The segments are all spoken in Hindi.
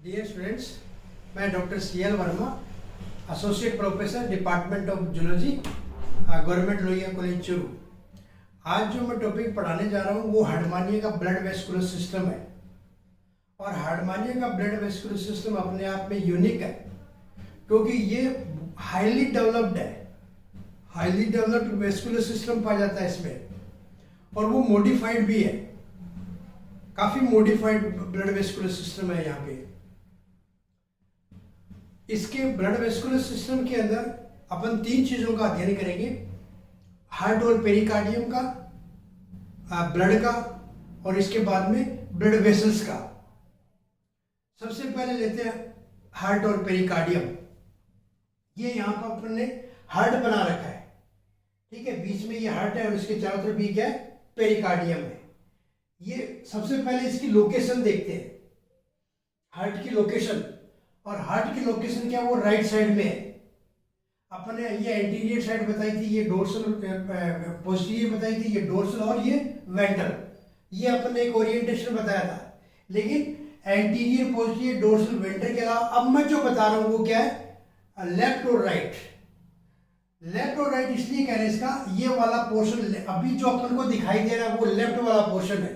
डियर स्टूडेंट्स, मैं doctor C L Verma, associate professor department of zoology, Government Lohia College Churu. आज जो मैं टॉपिक पढ़ाने जा रहा हूँ वो हार्डमानिया का ब्लड वेस्कुलर सिस्टम है। और हार्डमानिया का ब्लड वेस्कुलर सिस्टम अपने आप में यूनिक है क्योंकि ये हाईली डेवलप्ड है। हाईली डेवलप्ड वेस्कुलर सिस्टम पाया जाता है इसमें, और वो मॉडिफाइड भी है। काफी मॉडिफाइड ब्लड वेस्कुलर सिस्टम है यहाँ पे। इसके ब्लड वेस्कुलर सिस्टम के अंदर अपन तीन चीजों का अध्ययन करेंगे: हार्ट और पेरिकार्डियम का, ब्लड का, और इसके बाद में ब्लड वेसल्स का। सबसे पहले लेते हैं हार्ट और पेरिकार्डियम। ये यहाँ पर अपन ने हार्ट बना रखा है, ठीक है। बीच में ये हार्ट है और इसके चारों तरफ भी क्या है, पेरिकार्डियम है। ये सबसे पहले इसकी लोकेशन देखते हैं, हार्ट की लोकेशन। और हार्ट की लोकेशन क्या, वो राइट साइड में है। अपन ने ये एंटीरियर साइड बताई थी, ये डोर्सल, पोस्टीरियर बताई थी, ये डोर्सल, और ये वेंट्रल। ये अपन ने एक ओरिएंटेशन बताया था। लेकिन एंटीरियर, पोस्टीरियर, डोर्सल, वेंट्रल के अलावा अब मैं जो बता रहा हूँ वो क्या है, लेफ्ट और राइट। लेफ्ट और राइट इसलिए कह रहे हैं इसका, ये वाला पोर्शन अभी जो अपन को दिखाई दे रहा है वो लेफ्ट वाला पोर्शन है।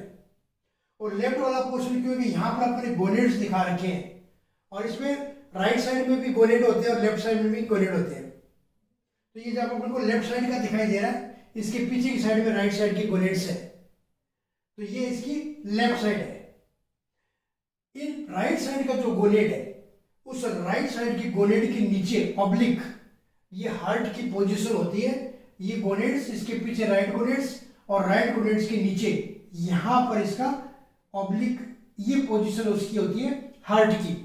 और लेफ्ट वाला पोर्शन क्योंकि यहाँ पर अपने गोनेड्स दिखा रखे हैं, और इसमें राइट साइड में भी गोनेड होते हैं और लेफ्ट साइड में भी गोनेड होते हैं। तो ये जब अपन को लेफ्ट साइड का दिखाई दे रहा है, इसके पीछे की साइड में राइट साइड की गोनेड्स है, तो ये इसकी लेफ्ट साइड है। इन राइट साइड का जो गोनेड है, उस राइट साइड की गोनेड के नीचे ऑब्लिक ये हार्ट की पोजीशन होती है। ये गोनेड्स, इसके पीछे राइट गोनेड्स, और राइट गोनेड्स के नीचे यहां पर इसका ऑब्लिक ये पोजीशन उसकी होती है हार्ट की।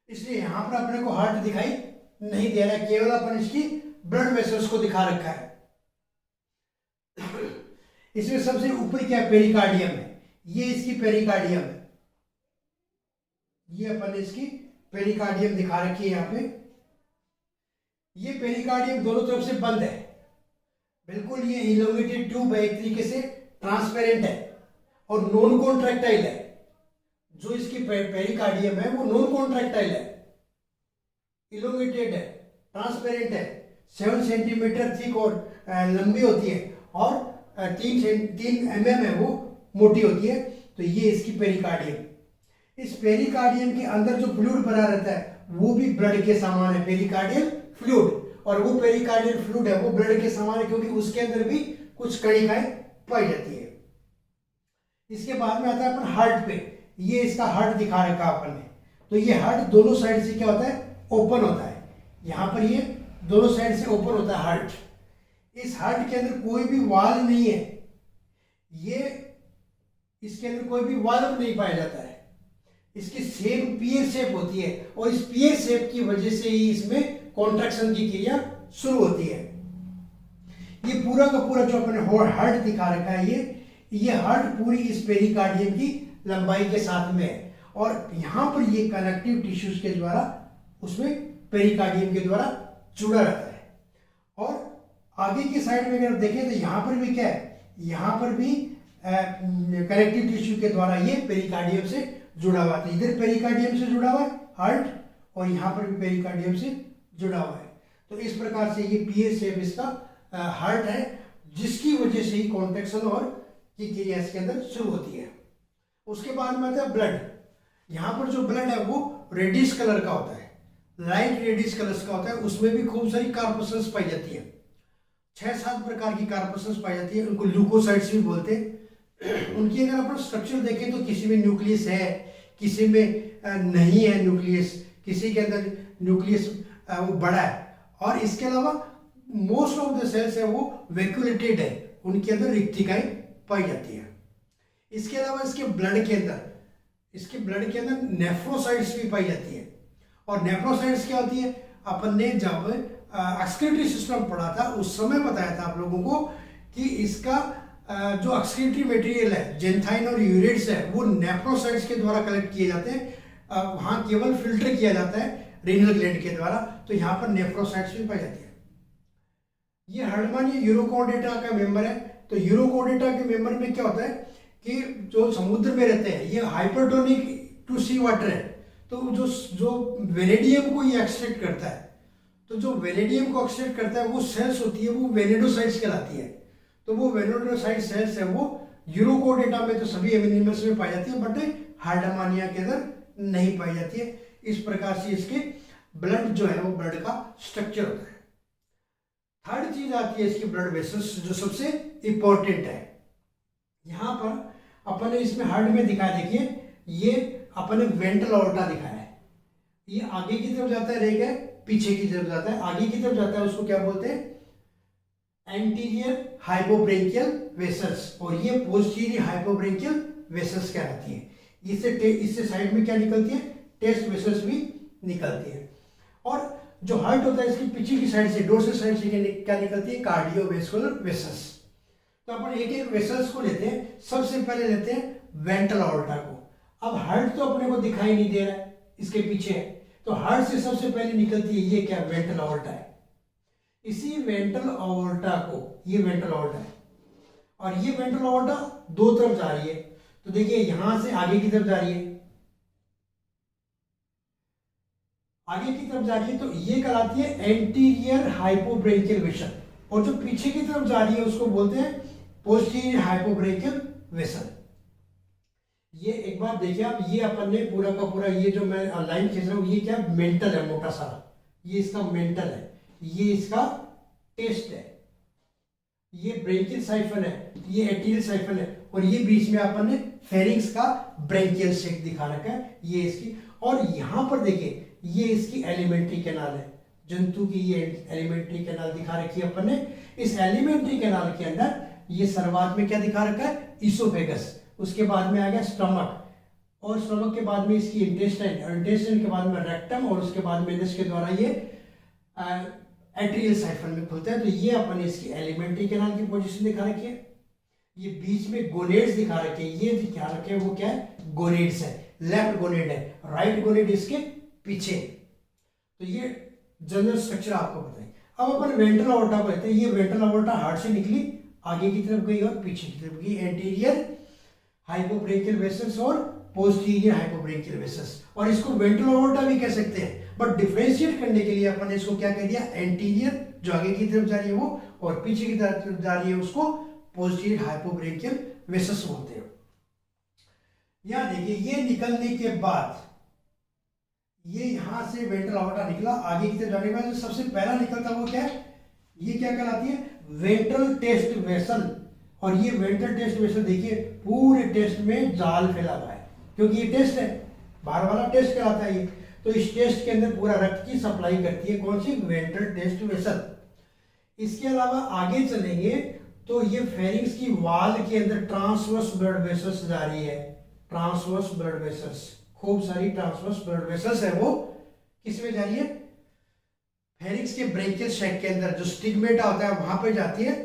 इसलिए यहां पर अपने को हार्ट दिखाई नहीं दे रहा है, केवल अपन इसकी ब्लड वेसल्स को दिखा रखा है। इसमें सबसे ऊपर क्या, पेरिकार्डियम है। ये इसकी पेरिकार्डियम है। ये अपन इसकी पेरिकार्डियम दिखा रखी है यहाँ पे। ये पेरिकार्डियम दोनों तरफ से बंद है, बिल्कुल। ये इलोंगेटेड ट्यूब है, एक तरीके से ट्रांसपेरेंट है और नॉन कॉन्ट्रैक्टाइल है। जो इसकी पेरिकार्डियम है वो नॉन कॉन्ट्रैक्टाइल है, इलोंगेटेड है, ट्रांसपेरेंट है, 7 सेंटीमीटर थिक और लंबी होती है, और 3 mm है, वो मोटी होती है। तो ये इसकी पेरिकार्डियम। इस पेरिकार्डियम के अंदर जो फ्लूइड भरा रहता है वो भी ब्लड के समान है, पेरिकार्डियल फ्लूइड। और वो पेरिकार्डियल फ्लूइड है वो ब्लड के समान है क्योंकि उसके अंदर भी कुछ कणिकाएं पाई जाती है। इसके बाद में आता है अपन हार्ट पे। ये इसका हार्ट दिखा रखा अपन ने। तो ये हार्ट दोनों साइड से क्या होता है, ओपन होता है। यहां पर ये दोनों साइड से ओपन होता है हार्ट। इस हार्ट के अंदर कोई भी वाल नहीं है, ये इसके अंदर कोई भी वाल्व नहीं पाया जाता है। इसकी शेप पीयर शेप होती है, और इस पीयर शेप की वजह से ही इसमें कॉन्ट्रैक्शन की क्रिया शुरू होती है। ये पूरा का पूरा जो अपने हार्ट दिखा रखा है, ये हार्ट पूरी इस पेरिकार्डियम की लंबाई के साथ में है, और यहां पर ये कनेक्टिव टिश्यूज के द्वारा उसमें पेरिकार्डियम के द्वारा जुड़ा रहता है। और आगे की साइड में अगर देखें तो यहां पर भी क्या है, यहां पर भी कनेक्टिव टिश्यू के द्वारा ये पेरिकार्डियम से जुड़ा हुआ है। इधर पेरिकार्डियम से जुड़ा हुआ है हार्ट, और यहां पर भी पेरिकार्डियम से जुड़ा हुआ है। तो इस प्रकार से ये पीए शेप इसका हार्ट है, जिसकी वजह से ही कॉन्ट्रैक्शन और की क्रिया इसके अंदर शुरू होती है। उसके बाद में आता है ब्लड। यहाँ पर जो ब्लड है वो रेडिश कलर का होता है, लाइट रेडिश कलर का होता है। उसमें भी खूब सारी कार्पोसल्स पाई जाती है, 6-7 प्रकार की कार्पोसल्स पाई जाती है। उनको ल्यूकोसाइट्स भी बोलते हैं। उनकी अगर अपन स्ट्रक्चर देखें तो किसी में न्यूक्लियस है, किसी में नहीं है न्यूक्लियस, किसी के अंदर न्यूक्लियस वो बड़ा है, और इसके अलावा मोस्ट ऑफ द सेल्स है वो वैक्यूलेटेड है, उनके अंदर रिक्तिकाएं पाई जाती है। इसके अलावा इसके ब्लड के अंदर नेफ्रोसाइट्स भी पाई जाती है। और नेफ्रोसाइट्स क्या होती है, अपन ने जब एक्सक्रीटरी सिस्टम पढ़ा था उस समय बताया था आप लोगों को कि इसका जो एक्सक्रीटरी मटेरियल है, जेंथाइन और यूरेट्स है, वो नेफ्रोसाइट्स के द्वारा कलेक्ट किए जाते हैं। वहां केवल फिल्टर किया जाता है रीनल ग्लैंड के द्वारा। तो यहाँ पर नेफ्रोसाइट्स भी पाई जाती है। ये हार्डमानिया यूरोकोडेटा का मेंबर है। तो यूरोकोडेटा के मेंबर में क्या होता है कि जो समुद्र में रहते हैं, ये हाइपरटोनिक टू सी वाटर है। तो जो जो वेनेडियम को ये एक्सट्रैक्ट करता है, तो जो वेनेडियम को एक्सट्रैक्ट करता है वो सेल्स होती है, वो वेनेडोसाइट्स कहलाती है। तो वो वेनेडोसाइट सेल्स है वो यूरोकोडेटा में तो सभी एनिमल्स में पाई जाती है, बट हार्डमानिया के अंदर नहीं पाई जाती है। इस प्रकार से इसके ब्लड जो है वो ब्लड का स्ट्रक्चर होता है। थर्ड चीज आती है इसकी ब्लड वेसल्स, जो सबसे इंपॉर्टेंट है। यहां पर अपन ने इसमें हार्ड में दिखाया, देखिए ये अपन ने वेंट्रल ऑर्टा दिखाया है, ये आगे की तरफ जाता है, रह गया पीछे की तरफ जाता है। आगे की तरफ जाता है उसको क्या बोलते हैं, एंटीरियर हाइपोब्रेंकियल वेसल्स, और ये पोस्टीरियर हाइपोब्रेंकियल वेसल्स कहलाती है। इससे साइड में क्या निकलती है, टेस्ट वेसल्स भी निकलती है। और जो हार्ट होता है इसकी पीछे की साइड से, डोर्सल साइड से क्या निकलती है, कार्डियोवैस्कुलर वेसल्स। तो अपन एक एक वेसल्स को लेते हैं। सबसे पहले लेते हैं वेंट्रल ऑर्टा को। अब हार्ट तो अपने को दिखाई नहीं दे रहा है, इसके पीछे है, तो हार्ट से सबसे पहले निकलती है ये क्या, वेंट्रल ऑर्टा है। इसी वेंट्रल ऑर्टा को, ये वेंट्रल ऑर्टा है, और ये वेंट्रल ऑर्टा दो तरफ जा रही है। तो देखिए यहां से आगे की तरफ जा रही है, आगे की तरफ जा रही है, तो ये कहलाती है एंटीरियर हाइपोब्रेंकियल वेसल, और जो पीछे की तरफ जा रही है उसको बोलते हैं पोस्टीरियर हाइपोब्रेंकियल वेसल। ये एक बार देखिए आप, ये अपन ने पूरा का पूरा, ये जो मैं लाइन खींच रहा हूं, ये क्या मेंटल है, मोटा सारा, ये इसका मेंटल है, ये इसका टेस्ट है, ये ब्रेंकियल साइफन है, ये एटीरियल साइफन है, और ये बीच में अपन ने फेरिंग्स का ब्रेंकियल सेक दिखा रखा है, ये इसकी। और यहां पर देखिए ये इसकी एलिमेंट्री कैनाल है, जंतु की ये एलिमेंट्री कैनाल दिखा रखी है अपन ने। इस एलिमेंट्री कैनाल के अंदर ये शुरुआत में क्या दिखा रखा है, इसोफेगस, उसके बाद में आ गया स्टमक, और स्टमक के बाद में इसकी इंटेस्टाइन, और इंटेस्टाइन के बाद में रेक्टम, और उसके बाद में इसके द्वारा ये एट्रियल साइफन में खुलता है। तो ये अपन ने इसकी एलिमेंट्री कैनाल की पोजीशन दिखा रखी है। ये बीच में गोनेड्स दिखा रखे हैं, ये दिखा रखे हैं वो क्या है, गोनेड्स है, लेफ्ट गोनेड है, राइट गोनेड इसके पीछे। तो ये जनरल स्ट्रक्चर आपको बताएं। अब अपन वेंट्रल ऑर्टा को लेते हैं। ये वेंट्रल ऑर्टा हार्ट से निकली, आगे की तरफ गई और पीछे की तरफ गई, एंटीरियर हाइपोब्रेंकियल वेसल्स और पोस्टीरियर हाइपोब्रेंकियल वेसल्स, और इसको वेंट्रल ऑर्टा भी कह सकते हैं, बट डिफरेंशिएट करने के लिए अपन ने इसको क्या कह दिया, एंटीरियर जो आगे की तरफ जा रही है वो, और पीछे की तरफ जा रही है उसको पोस्टीरियर हाइपोब्रेंकियल वेसल्स बोलते हैं। यहां देखिए ये निकलने के बाद, ये यहां से वेंट्रल ऑर्टा निकला, आगे की तरफ जाने के बाद सबसे पहला निकलता वो क्या है, ये क्या कहलाती है, वेंट्रल टेस्ट वेसल। और ये वेंट्रल टेस्ट वेसल देखिए पूरे टेस्ट में जाल फैला हुआ है, क्योंकि ये टेस्ट है, बाहर वाला टेस्ट कहलाता है ये। तो इस टेस्ट के अंदर पूरा रक्त की सप्लाई करती है कौन सी, वेंट्रल टेस्ट वेसल। इसके अलावा आगे चलेंगे तो ये फेरिंग्स की वाल के अंदर ट्रांसवर्स ब्लड वेसल्स जा रही है, ट्रांसवर्स ब्लड वेसल्स, खूब सारी ट्रांसवर्स ब्लड वेसल्स है, वो किस में जा रही है, फेरिंग्स के ब्रेंकियल सैक के अंदर जो स्टिग्मेटा होता है वहां पे जाती है,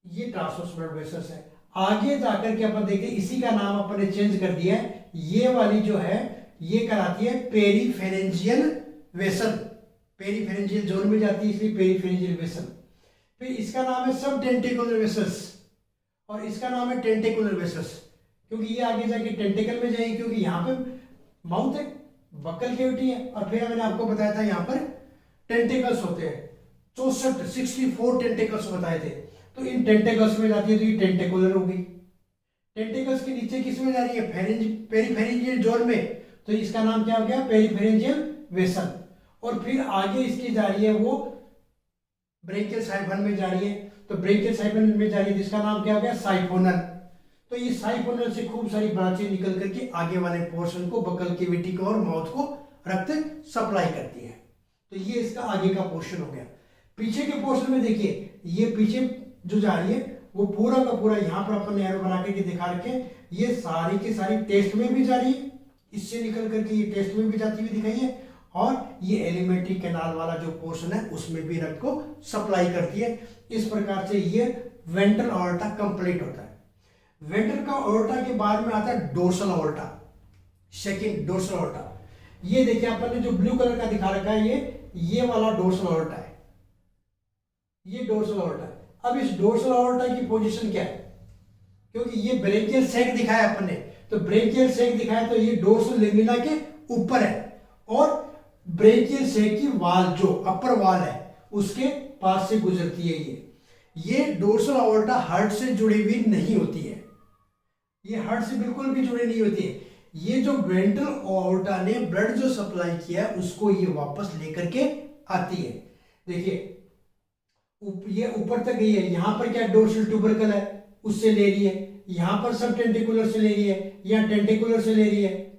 ये ट्रांसवर्स ब्लड वेसल्स है। आगे जाकर के अपन देखते हैं, इसी का नाम अपन ने चेंज कर दिया है, ये वाली जो है ये कहलाती है पेरीफेरेंजियल वेसल, पेरीफेरेंजियल जोन में जाती है इसलिए पेरीफेरेंजियल वेसल। फिर इसका नाम है सब टेंटिकुलर वेसल्स, और इसका नाम है टेंटिकुलर वेसल्स, क्योंकि ये आगे जाके टेंटिकल में जाएगी, क्योंकि यहाँ पे माउथ है, बक्कल कैविटी है, और फिर मैंने आपको बताया था यहाँ पर टेंटिकल्स होते हैं, 64 टेंटिकल्स बताए थे। तो इन टेंटिकल्स में जाती है, तो ये टेंटिकुलर हो गई। टेंटिकल्स के नीचे किस में जा रही है, पेरीफेरेंजियल जोन में, तो इसका नाम क्या हो गया, पेरीफेरेंजियल वेसल। और फिर आगे इसकी जा रही है वो ब्रेंकियल साइफन में जा रही है, तो ब्रेंकियल साइफन में जा रही है जिसका नाम क्या हो गया, साइफोनल। तो ये साइफोनल से खूब सारी ब्रांचें निकल करके आगे वाले पोर्शन को, बकल कैविटी को और माउथ को रक्त सप्लाई करती है। तो ये इसका आगे का पोर्शन हो गया। पीछे के पोर्शन में देखिए, ये पीछे जो जा रही है वो पूरा का पूरा, यहाँ पर अपन एरो बना के दिखा रखे, ये सारी की सारी टेस्ट में भी जा रही है, इससे निकल करके ये टेस्ट में भी जाती हुई दिखाई है, और ये एलिमेंट्री कैनाल वाला जो पोर्शन है उसमें भी रक्त को सप्लाई करती है। इस प्रकार से ये वेंट्रल ऑर्टा कंप्लीट होता है। वेंट्रल का ऑर्टा के बाद में आता है dorsal aorta, second dorsal aorta. ये देखिए अपन ने जो ब्लू कलर का दिखा रखा है, ये वाला डोर्सल ऑर्टा है, ये डोर्सल ऑर्टा है। अब इस डोर्सल ऑर्टा की पोजीशन क्या है, क्योंकि ये ब्रेंकियल सैक दिखाया अपन ने, तो ब्रेंकियल सैक दिखाया तो ये डोर्सल लेमिना के ऊपर है और ब्रेकियल सैक की वाल जो अपर वाल है उसके पास से गुजरती है। ये डोर्सल अओर्टा हार्ट से जुड़ी हुई नहीं होती है, ये हार्ट से बिल्कुल भी जुड़ी नहीं होती है। ये जो वेंट्रल अओर्टा ने ब्लड जो सप्लाई किया है उसको ये वापस लेकर के आती है। देखिए ये ऊपर तक गई है, यहां पर क्या डोर्सल ट्यूबरकल है उससे ले रही है, यहां पर सब टेंटिकुलर से ले रही है, या टेंटिकुलर से ले रही है,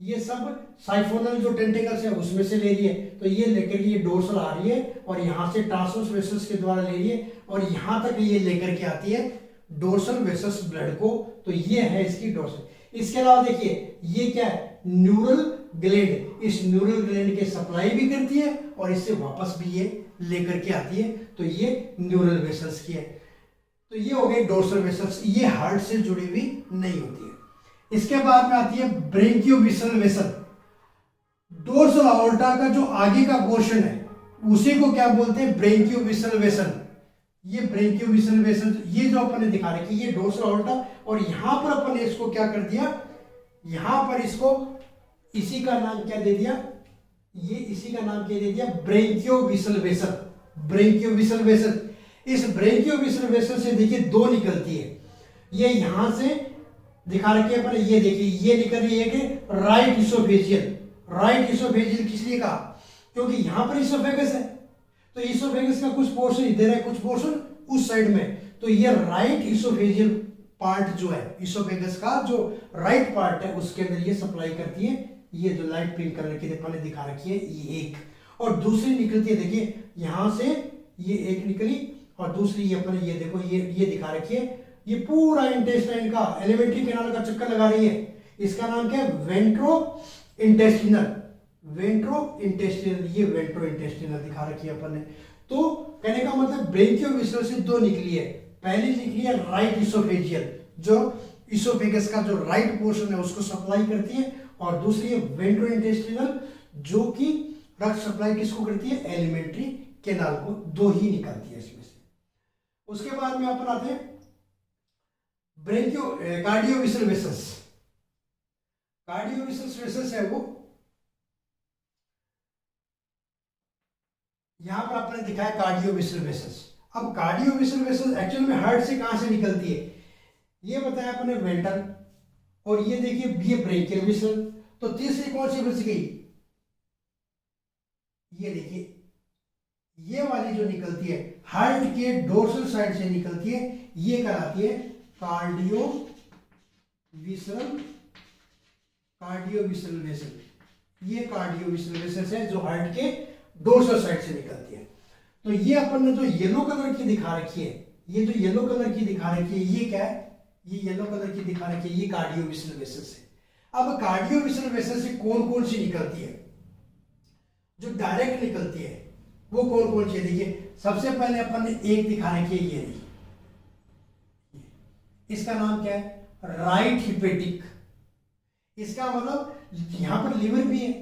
ये सब साइफोनल जो टेंटिकल्स है उसमें से ले रही है। तो ये लेकर ये डोर्सल आ रही है और यहां से ट्रांसवर्स वेसल्स के द्वारा ले रही है और यहां तक ये लेकर के आती है डोर्सल वेसल्स ब्लड को। तो ये है इसकी डोर्सल। इसके अलावा देखिए ये क्या है, न्यूरल ग्लैंड, इस न्यूरल ग्लैंड के सप्लाई भी करती है और इससे वापस भी ये लेकर के आती है। तो ये न्यूरल वेसल्स की है। तो ये हो गए डोर्सल वेसल्स, ये हार्ट से जुड़ी हुई नहीं होती है। इसके बाद में आती है ब्रेंकियोविसल वेसल। डोर्सल अओर्टा का जो आगे का पोर्शन है उसी को क्या बोलते हैं, ब्रेंकियोविसल वेसल। ये ब्रेंकियोविसल वेसल ये जो अपन ने दिखा रखी है ये डोर्सल अओर्टा, और यहां पर अपन ने इसको क्या कर दिया, यहां पर इसको इसी का नाम क्या दे दिया, ये इसी का नाम क्या दे दिया, ब्रेंकियोविसल वेसल। ब्रेंकियोविसल वेसल, इस ब्रेंकियोविसल वेसल से देखिए दो निकलती है, ये यहां से दिखा रखी है पर ये देखिए ये निकल रही है कि राइट इसोफेजियल। राइट इसोफेजियल किस लिए कहा, क्योंकि यहां पर इसोफेगस है, तो इसोफेगस का कुछ पोर्शन इधर है कुछ पोर्शन उस साइड में, तो ये राइट इसोफेजियल पार्ट जो है इसोफेगस का जो राइट पार्ट है उसके अंदर ये सप्लाई करती है। ये जो लाइट पिंक कलर की अपन ने दिखा रखी है ये एक, और दूसरी निकलती है देखिए यहां से ये एक निकली, और दूसरी ये अपन ये देखो ये दिखा रखी है, ये पूरा इंटेस्टाइन का एलिमेंट्री कैनाल का चक्कर लगा रही है। इसका नाम क्या है, वेंट्रो इंटेस्टिनल। वेंट्रो इंटेस्टिनल, ये वेंट्रो इंटेस्टिनल दिखा रखी है अपन ने। तो कहने का मतलब ब्रेंकियोविसल से दो निकली है, पहली निकली है राइट इसोफेजियल जो इसोफेगस का जो राइट पोर्शन है उसको सप्लाई करती है, और दूसरी है वेंट्रो इंटेस्टिनल जो कि रक्त सप्लाई किसको करती है, एलिमेंट्री कैनाल को। दो ही निकलती है इसमें से। उसके बाद में अपन आते हैं कार्डियोविसल वेसल्स। कार्डियोविसल वेसल्स है वो यहां पर आपने दिखाया कार्डियोविसल वेसल्स। अब कार्डियोविसल वेसल्स एक्चुअल में हार्ट से कहां से निकलती है, ये बताया आपने वेंट्रल, और ये देखिए ये ब्रेकियल वेसल। तो तीसरी कौन सी बच गई, ये देखिए ये वाली जो निकलती है हार्ट के डोर्सल साइड से निकलती है, ये कहलाती है कार्डियोविसल वेसल। ये कार्डियोविसल वेसल है जो हार्ट के डोर्सल साइड से निकलती है। तो ये अपन ने जो येलो कलर की दिखा रखी है, ये जो येलो कलर की दिखा रखी है ये क्या है, ये येलो कलर की दिखा रखी है ये कार्डियोविसल वेसल से। अब कार्डियोविसल वेसल से कौन कौन सी निकलती है, जो डायरेक्ट निकलती है वो कौन कौन सी है, देखिए सबसे पहले अपन ने एक दिखा रखी है ये, इसका नाम क्या है, राइट हिपेटिक। इसका मतलब यहां पर लिवर भी है,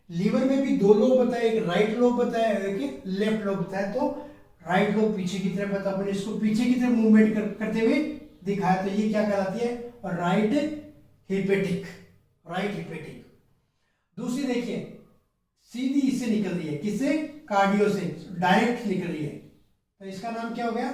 लिवर में भी दो लोब बताए, एक राइट लोब बताया एक लेफ्ट लोब बताया। तो राइट लोब पीछे की तरफ बताया, अपने इसको पीछे की तरफ मूवमेंट करते हुए दिखाया, तो ये क्या कहलाती है, राइट हिपेटिक। Right hepatic. दूसरी देखिए सीधी इससे निकल रही है, किससे, कार्डियो से डायरेक्ट निकल रही है, तो इसका नाम क्या हो गया,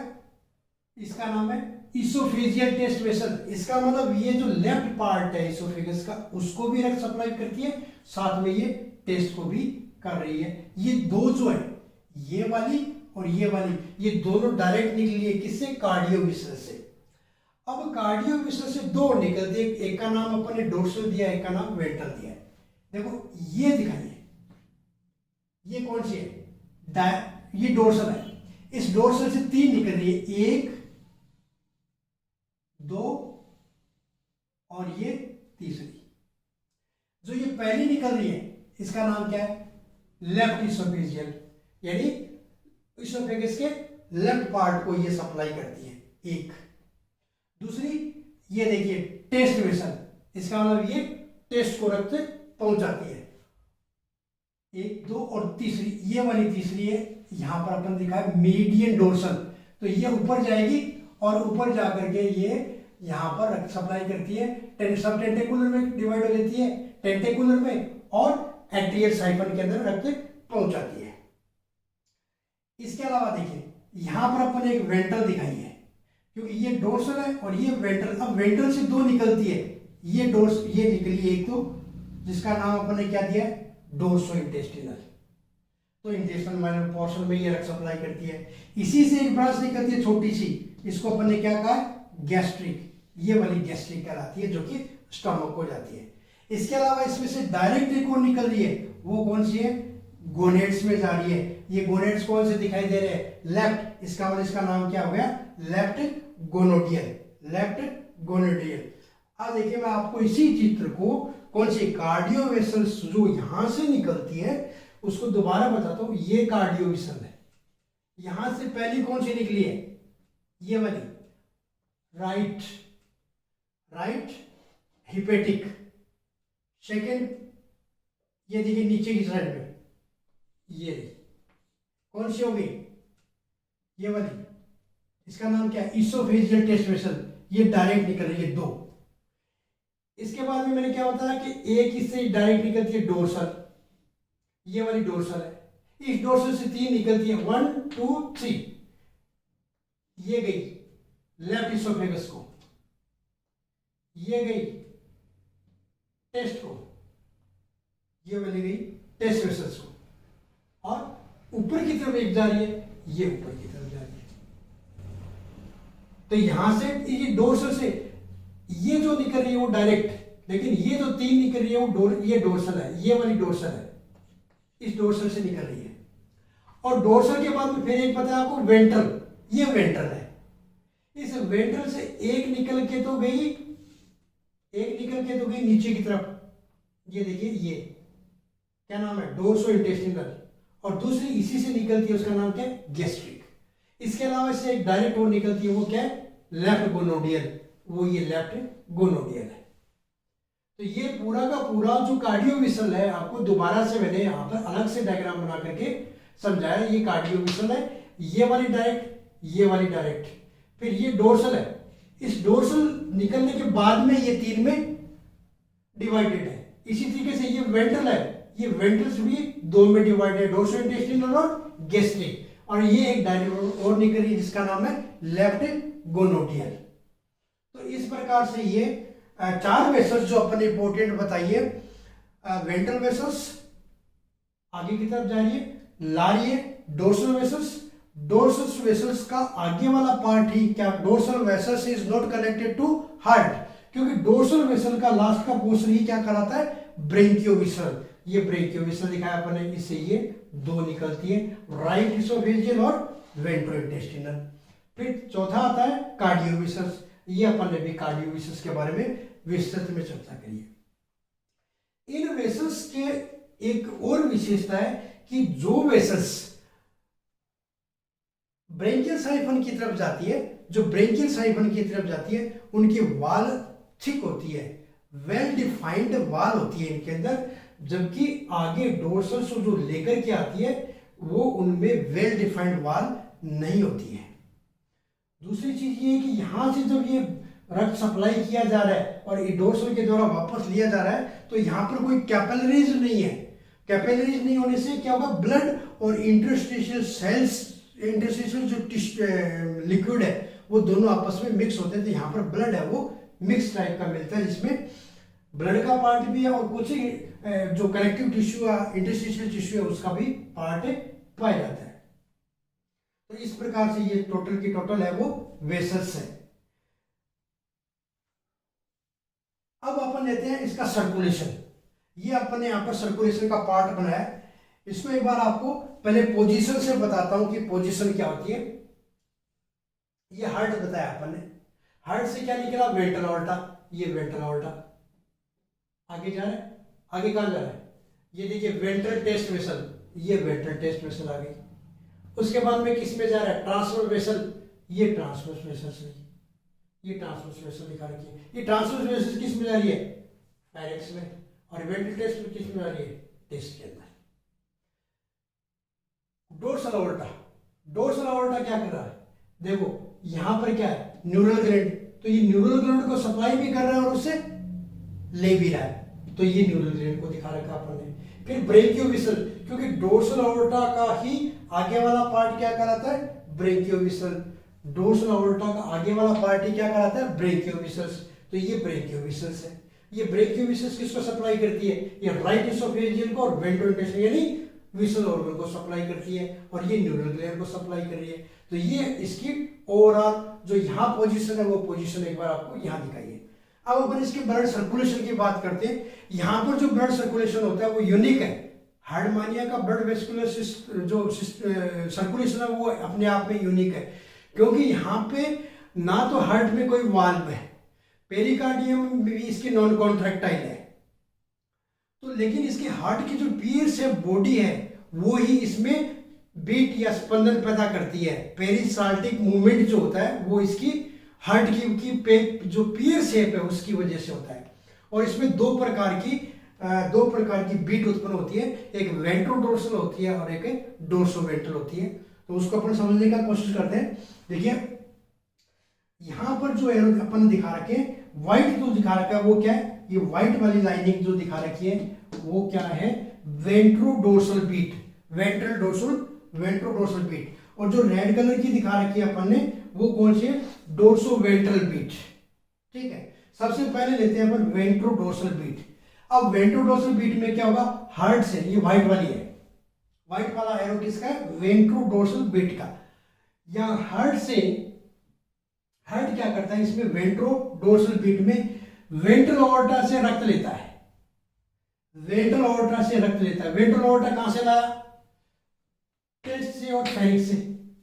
इसका नाम है इसोफेजियल टेस्ट वेसल। इसका मतलब ये जो लेफ्ट पार्ट है इसोफेगस का उसको भी रक्त सप्लाई करती है, साथ में ये टेस्ट को भी कर रही है। ये दो जो है ये वाली और ये वाली, ये दोनों डायरेक्ट निकली है किससे, कार्डियोविसल से। अब कार्डियोविसल से दो निकलते हैं, एक का नाम अपन ने डोर्सल दिया, एक का नाम वेंट्रल दिया है। देखो ये दिखाइए, ये कौन सी है, ये डोर्सल है। इस डोर्सल से तीन निकल रही है, एक दो और ये तीसरी। जो ये पहली निकल रही है इसका नाम क्या है, लेफ्ट इसोफेजियल, यानी इसोफेगस के लेफ्ट पार्ट को ये सप्लाई करती है एक। दूसरी ये देखिए टेस्ट वेसल, इसका मतलब ये टेस्ट को रक्त पहुंचाती है, एक दो। और तीसरी ये वाली तीसरी है, यहां पर अपन दिखा है मीडियन डोर्सल, तो ये ऊपर जाएगी और ऊपर जाकर के ये यहां पर रक्त सप्लाई करती है, सब टेंटेकुलर में डिवाइड हो जाती है, टेंटेकुलर में और एट्रियल साइफन के अंदर रक्त पहुंचाती है। इसके अलावा देखिए यहां पर अपन एक वेंट्रल दिखाई है, क्योंकि ये डोर्सल है और ये वेंट्रल। अब वेंट्रल से दो निकलती है, ये निकली एक तो, जिसका नाम अपन ने क्या दिया है, डोर्सो इंटेस्टिनल। तो इंटेस्टिनल पोर्शन में ये रक्त सप्लाई करती है। इसी से एक ब्रांच निकलती है छोटी सी, इसको अपन ने क्या कहा, गैस्ट्रिक। ये वाली गैस्ट्रिक कहलाती है, जो कि स्टमक को जाती है। इसके अलावा इसमें से डायरेक्ट एक और निकल रही है, वो कौन सी है, गोनेड्स में जा रही है। ये गोनेड्स कौन से दिखाई दे रहे हैं, लेफ्ट। इसका मतलब इसका नाम क्या हो गया, लेफ्ट गोनोडियल, लेफ्ट गोनोडियल। अब देखिए मैं आपको इसी चित्र को कौन सी कार्डियो वेसल्स जो यहां से निकलती है उसको दोबारा बताता हूं। ये कार्डियो वेसल है, यहां से पहली कौन सी निकली है, ये वाली, राइट हिपेटिक। सेकेंड ये देखिए नीचे की साइड में, ये कौन सी हो गई, ये वाली, इसका नाम क्या है, इसोफेजियल टेस्ट वेसल। ये डायरेक्ट निकल रही है दो। इसके बाद में मैंने क्या बताया कि एक इससे डायरेक्ट निकलती है डोर्सल, ये वाली डोर्सल है। इस डोर्सल से तीन निकलती है, 1 2 3। ये गई लेफ्ट इसोफेगस को, ये गई टेस्ट को, ये वाली गई टेस्ट वेसल्स को, और ऊपर की तरफ एक जा रही है, ये ऊपर की तरफ जा रही है। तो यहां से ये डोर्सल से ये जो निकल रही है वो डायरेक्ट, लेकिन ये जो तीन निकल रही है वो ये डोर्सल है, ये वाली डोर्सल है, इस डोर्सल से निकल रही है। और डोर्सल के बाद में फिर एक पता है आपको वेंट्रल, ये वेंट्रल है। इस वेंट्रल से एक निकल के तो गई नीचे की तरफ, ये देखिए ये क्या नाम है, डोर्सो इंटेस्टिनल। और दूसरी इसी से निकलती है, उसका नाम क्या है, गैस्ट्रिक। इसके अलावा इससे एक डायरेक्ट और निकलती है, वो क्या है, लेफ्ट गोनोडियल, वो ये लेफ्ट गोनोडियल है। तो ये पूरा का पूरा जो कार्डियो वेसल है, आपको दोबारा से मैंने यहाँ पर अलग से डायग्राम बना करके समझाया। ये कार्डियो वेसल है, ये वाली डायरेक्ट, ये वाली डायरेक्ट, फिर ये डोर्सल है। इस डोर्सल निकलने के बाद में ये तीन में डिवाइडेड है। इसी तरीके से ये वेंट्रल है, ये वेंट्रल्स भी दो में डिवाइडेड है, डोर्सो इंटेस्टिनल और गैस्ट्रिक। और ये एक डायरेक्ट और निकल रही है जिसका नाम है लेफ्ट गोनोडियल। तो इस प्रकार से ये चार वेसल्स जो अपन इंपोर्टेंट बताइए, वेंट्रल वेसल्स आगे की तरफ जा रही है, ला रही है डोर्सल वेसल्स। डोर्सल वेसल्स का आगे वाला पार्ट ही क्या, dorsal vessels is not connected to heart, क्योंकि डोर्सल वेसल का लास्ट का पोर्शन ही क्या कराता है, ब्रेंकियोवेसल। ये ब्रेंकियोवेसल दिखाया अपन ने, इससे ये दो निकलती है, राइट इसोफेजियल और वेंट्रोइंटेस्टिनल। फिर चौथा आता है कार्डियोवेसल्स। ये अपन ने भी कार्डियोवेसल्स के बारे में विस्तृत में चर्चा करी है। इन वेसल्स के एक और विशेषता है कि जो वेसल्स ब्रेंकियल साइफन की तरफ जाती है, जो ब्रेंकियल साइफन की तरफ जाती है, उनकी वाल थिक होती है, वेल डिफाइंड वाल होती है इनके अंदर, जबकि आगे डोर्सल से जो लेकर के आती है वो उनमें वेल डिफाइंड वाल नहीं होती है। दूसरी चीज ये है कि यहां से जब ये रक्त सप्लाई किया जा रहा है और ये डोर्सल के द्वारा वापस लिया जा रहा है, तो यहाँ पर कोई कैपिलरीज नहीं है। कैपिलरीज नहीं होने से क्या होगा, ब्लड और इंटरस्टिशियल सेल्स, इंटरस्टिशियल जो लिक्विड है वो दोनों आपस में मिक्स होते हैं। तो यहाँ पर ब्लड है वो मिक्स टाइप का मिलता है, जिसमें ब्लड का पार्ट भी है और कुछ जो कनेक्टिव टिश्यू है, इंटरस्टिशियल टिश्यू है, उसका भी पार्ट पाया जाता है। तो इस प्रकार से ये टोटल की टोटल है वो वेसल्स है। अब अपन लेते हैं इसका सर्कुलेशन। ये अपन ने यहाँ पर सर्कुलेशन का पार्ट बनाया है। इसको एक बार आपको पहले पोजीशन से बताता हूं कि पोजीशन क्या होती है। ये हार्ट बताया अपन ने, हार्ट से क्या निकला, वेंट्रल ऑल्टा, ये वेंट्रल ऑल्टा आगे जा रहा है। आगे कहां जा रहा है, ये देखिए वेंट्रल टेस्ट वेसल, ये वेंट्रल टेस्ट वेसल आ गई। उसके बाद में किस में जा रहा है, ट्रांसवर्स वेसल, ये ट्रांसवर्स वेसल से, ये ट्रांसवर्स वेसल दिखा रखी है। ये ट्रांसवर्स वेसल किस में जा रही है, फायरिक्स में, और वेंट्रल टेस्ट में किस में जा रही है, टेस्ट के अंदर। डोर्सल ऑल्टा, डोर्सल ऑल्टा क्या कर रहा है, देखो यहां पर क्या है, न्यूरल ग्लैंड, तो ये न्यूरल ग्लैंड को सप्लाई भी कर रहा है और उससे ले भी रहा है। तो ये न्यूरल ग्लैंड को दिखा रखा अपन ने। फिर ब्रेकियोविसल, क्योंकि डोर्सल अओर्टा का ही आगे वाला पार्ट क्या कहलाता है, ब्रेकियोविसल। डोर्सल अओर्टा का आगे वाला पार्ट ही क्या कहलाता है, ब्रेकियोविसल्स। तो ये ब्रेकियोविसल्स है। ये ब्रेकियोविसल्स किसको सप्लाई करती है, ये राइट इसोफेजियल को और वेंट्रोइंटेस्टाइन यानी विसल ऑर्गन को सप्लाई करती है, और ये न्यूरल ग्लैंड को सप्लाई कर रही है। तो ये इसकी ओवरऑल जो यहाँ पोजीशन है वो पोजीशन एक बार आपको यहाँ दिखाई है। अब अपन इसके ब्लड सर्कुलेशन की बात करते हैं। यहाँ पर जो ब्लड सर्कुलेशन होता है वो यूनिक है। हार्डमानिया का ब्लड वेस्कुलर जो सर्कुलेशन है वो अपने आप में यूनिक है, क्योंकि यहाँ पे ना तो हार्ट में कोई वाल्व है, पेरिकार्डियम भी इसकी नॉन कॉन्ट्रैक्टाइल है, तो लेकिन इसके हार्ट की जो पीर्स है बॉडी है वो ही इसमें बीट या स्पंदन पैदा करती है। पेरिसाल्टिक मूवमेंट जो होता है वो इसकी हार्ट की जो पीर शेप है उसकी वजह से होता है। और इसमें दो प्रकार की बीट उत्पन्न होती है, एक वेंट्रोडोर्सल होती है और एक डोर्सोवेंट्रल होती है। तो उसको अपन समझने का कोशिश करते हैं। देखिए यहां पर जो एरो अपन दिखा रखे हैं, व्हाइट जो दिखा रखा है वो क्या है, ये व्हाइट वाली लाइनिंग जो दिखा रखी है वो क्या है, वेंट्रोडोर्सल बीट, वेंट्रोडोर्सल बीट। और जो रेड कलर की दिखा रखी है अपन ने वो कौन सी है, डोर्सोवेंट्रल बीट। ठीक है, सबसे पहले लेते हैं अपन वेंट्रोडोर्सल बीट। अब वेंट्रोडोर्सल बीट में क्या होगा, हार्ट से, ये व्हाइट वाली है, व्हाइट वाला एरो किसका है, वेंट्रोडोर्सल बीट का। या हार्ट से, हार्ट क्या करता है इसमें वेंट्रोडोर्सल बीट में वेंट्रल ऑर्टा से रक्त लेता है, वेंट्रल ऑर्टा से रक्त लेता है। वेंट्रल ऑर्टा कहां से लाया, टेस्ट से और फेरिक्स से।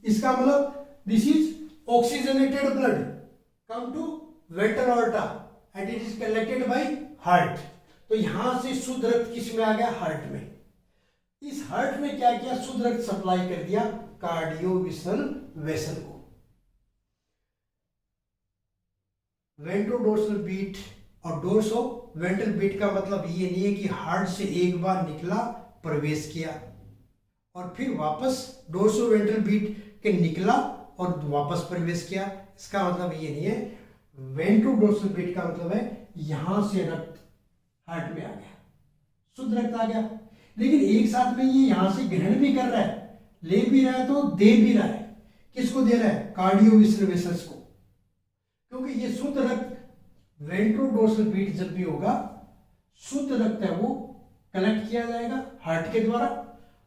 इसका मतलब this is oxygenated blood come to ventral aorta and it is collected by heart. तो यहां से शुद्ध रक्त किस में आ गया, हार्ट में। इस हार्ट में क्या किया, शुद्ध रक्त सप्लाई कर दिया कार्डियोविसल वेसल को। वेंट्रोडोर्सल बीट और डोर्सो वेंट्रल बीट का मतलब ये नहीं है कि हार्ट से एक बार निकला, प्रवेश किया और फिर वापस डोर्सो वेंट्रल बीट के निकला और वापस प्रवेश किया। इसका मतलब ये नहीं है। वेंट्रोडोर्सल बीट का मतलब है यहां से रक्त हार्ट में आ गया, शुद्ध रक्त आ गया। लेकिन एक साथ में ये यहां से ग्रहण भी कर रहा है, ले भी रहा है तो दे भी रहा है। किसको दे रहा है, कार्डियोविसल वेसल्स को, क्योंकि ये शुद्ध रक्त वेंट्रोडोर्सल बीट जब भी होगा, शुद्ध रक्त है वो कलेक्ट किया जाएगा हार्ट के द्वारा,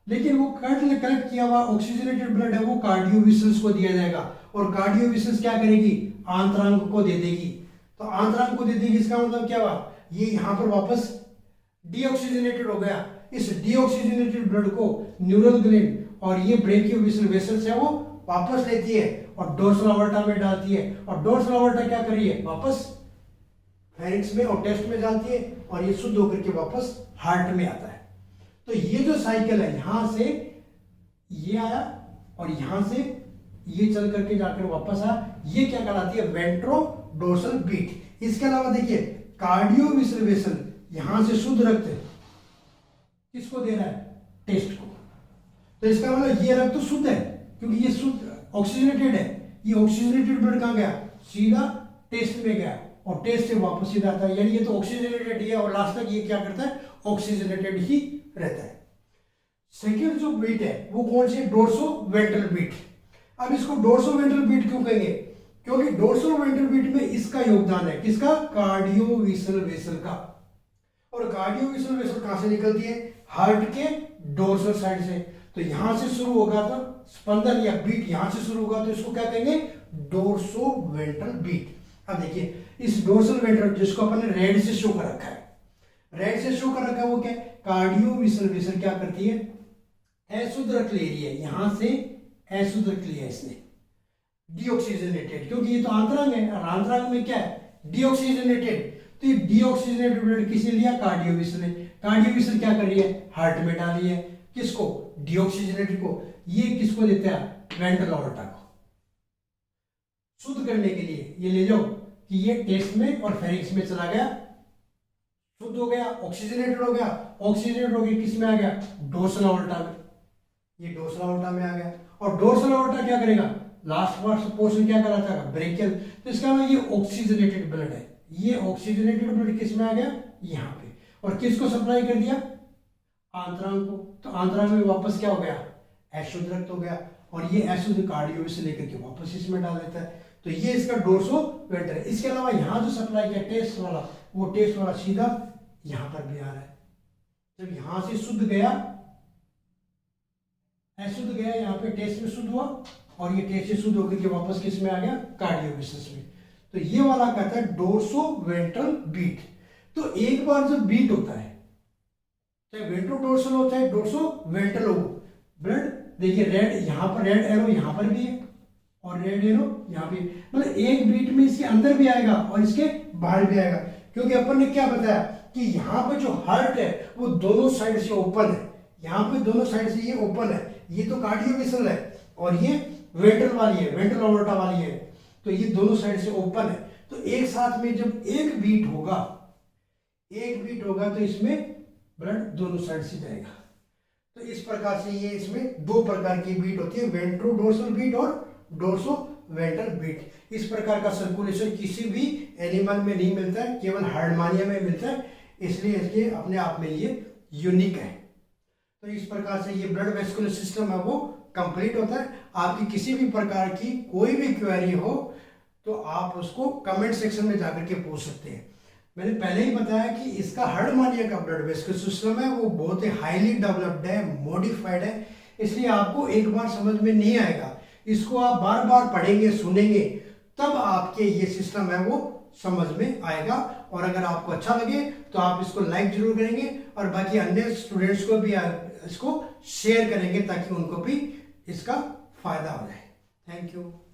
लेकिन वो कलेक्ट किया हुआ ऑक्सीजनेटेड ब्लड है वो कार्डियोविसल्स को दिया जाएगा। और कार्डियोविसल्स क्या करेगी, आंतरांग को दे देगी। तो आंतरांग को दे देगी, इसका मतलब क्या हुआ, ये यहां पर वापस डीऑक्सीजनेटेड हो गया। इस डीऑक्सीजनेटेड ब्लड को न्यूरल ग्लैंड और ये ब्रेकियोविसल वेसल्स है वो वापस लेती है और डोर्सल अओर्टा में डालती है। और डोर्सल अओर्टा क्या कर रही है, वापस फेरिक्स में और टेस्ट में डालती है और ये शुद्ध होकर के वापस हार्ट में आता है। तो ये जो साइकिल है, यहां से ये आया और यहां से ये चल करके जाकर वापस आया, ये क्या कहलाती है, वेंट्रोडोर्सल बीट। इसके अलावा देखिए कार्डियोविसल वेसल, यहां से शुद्ध रक्त किसको दे रहा है, टेस्ट को। तो इसका मतलब ये रक्त तो शुद्ध है क्योंकि ये शुद्ध ऑक्सीजनेटेड है। ये ऑक्सीजनेटेड ब्लड कहां गया, सीधा टेस्ट में गया और टेस्ट से वापस सीधा आता है। यानी ये तो ऑक्सीजनेटेड है और लास्ट तक ये क्या करता है, ऑक्सीजनेटेड ही रहता है। सेकेंड जो बीट है वो कौन सी, डोर्सो वेंट्रल बीट। अब इसको डोर्सो वेंट्रल बीट क्यों कहेंगे, क्योंकि डोर्सो वेंट्रल बीट में इसका योगदान है, किसका, कार्डियोविसल वेसल का। और कार्डियोविसल वेसल कहां से निकलती है, हार्ट के डोर्सल साइड से। तो यहां से शुरू होगा तो स्पंदन या बीट यहां से शुरू होगा तो इसको क्या कहेंगे, डोर्सो वेंट्रल बीट। अब देखिए इस डोर्सल वेंट्रल जिसको अपन ने रेड से शो कर रखा है, रेड से शो कर रखा है वो क्या, कार्डियोविसल वेसल क्या करती है, अशुद्ध रक्त ले रही है, यहां से अशुद्ध रक्त लिया इसने डीऑक्सीजनेटेड, क्योंकि ये तो आंतरांग है और आंतरांग में क्या है, डीऑक्सीजनेटेड। तो ये डीऑक्सीजनेटेड ब्लड किसने लिया, कार्डियोविसल ने। कार्डियोविसल क्या कर रही है, हार्ट में डाली है, किसको, डीऑक्सीजनेटेड को। ये किसको देता है, वेंट्रल अओर्टा को। शुद्ध करने के लिए ये ले जाओ कि ये टेस्ट में और फेरिक्स में चला गया, शुद्ध हो गया, ऑक्सीजनेटेड हो गया, ऑक्सीजनेटेड हो गया, किस में आ गया, डोर्सल अओर्टा में। ये डोर्सल अओर्टा में आ गया और डोर्सल अओर्टा क्या करेगा, लास्ट पोर्शन क्या कराता है, ब्रेकियल। तो इसका मतलब ये ऑक्सीजनेटेड ब्लड है, ये ऑक्सीजनेटेड ब्लड किस में आ गया, यहाँ पे। और किसको सप्लाई कर दिया? आंतरांग को। तो आंतरांग में वापस क्या हो गया? अशुद्ध रक्त हो गया, और ये अशुद्ध कार्डियो से लेकर के वापस इसमें डाल देता है। तो ये इसका डोर्सो वेंटर है। इसके अलावा यहाँ जो सप्लाई किया टेस्ट वाला, वो टेस्ट वाला सीधा यहाँ पर भी आ रहा है। जब यहाँ से शुद्ध गया, अशुद्ध गया, यहाँ पे टेस्ट में शुद्ध हुआ, और ये टेस्ट से शुद्ध होकर के वापस किस में आ गया? कार्डियोविसस में। तो ये वाला कहता है डोर्सो वेंट्रल बीट। तो एक बार जब बीट होता है, चाहे वेंट्रो डोर्सल हो चाहे डोर्सो वेंट्रल हो, ब्लड देखिए रेड, यहाँ पर रेड एरो यहाँ पर भी है और रेड एरो यहाँ भी, मतलब एक बीट में इसके अंदर भी आएगा और इसके बाहर भी आएगा। क्योंकि अपन ने क्या बताया कि यहाँ पे जो हार्ट है वो दोनों साइड से ओपन है, यहाँ पे दोनों साइड से ये ओपन है। ये तो कार्डियो वेसल है और ये वेंट्रल वाली है, वेंट्रल ऑर्टा वाली है, तो ये दोनों साइड से ओपन है। तो एक साथ में जब एक बीट होगा तो इसमें ब्लड दोनों साइड से जाएगा। तो इस प्रकार से ये इसमें दो प्रकार की बीट होती है, वेंट्रो डोर्सल बीट और डोर्सो वेंट्रल बीट। इस प्रकार का सर्कुलेशन किसी भी एनिमल में नहीं मिलता है, केवल हार्डमानिया में मिलता है, इसलिए इसके अपने आप में ये यूनिक है। तो इस प्रकार से ये ब्लड वेस्कुलर सिस्टम है वो कंप्लीट होता है। आपकी किसी भी प्रकार की कोई भी क्वेरी हो तो आप उसको कमेंट सेक्शन में जाकर के पूछ सकते हैं। मैंने पहले ही बताया कि इसका हार्डमानिया का ब्लड वेस्कुलर सिस्टम है वो बहुत ही हाईली डेवलप्ड है, मॉडिफाइड है, इसलिए आपको एक बार समझ में नहीं आएगा। इसको आप बार बार पढ़ेंगे, सुनेंगे, तब आपके ये सिस्टम है वो समझ में आएगा। और अगर आपको अच्छा लगे तो आप इसको लाइक जरूर करेंगे और बाकी अन्य स्टूडेंट्स को भी इसको शेयर करेंगे ताकि उनको भी इसका फायदा हो जाए। Thank you.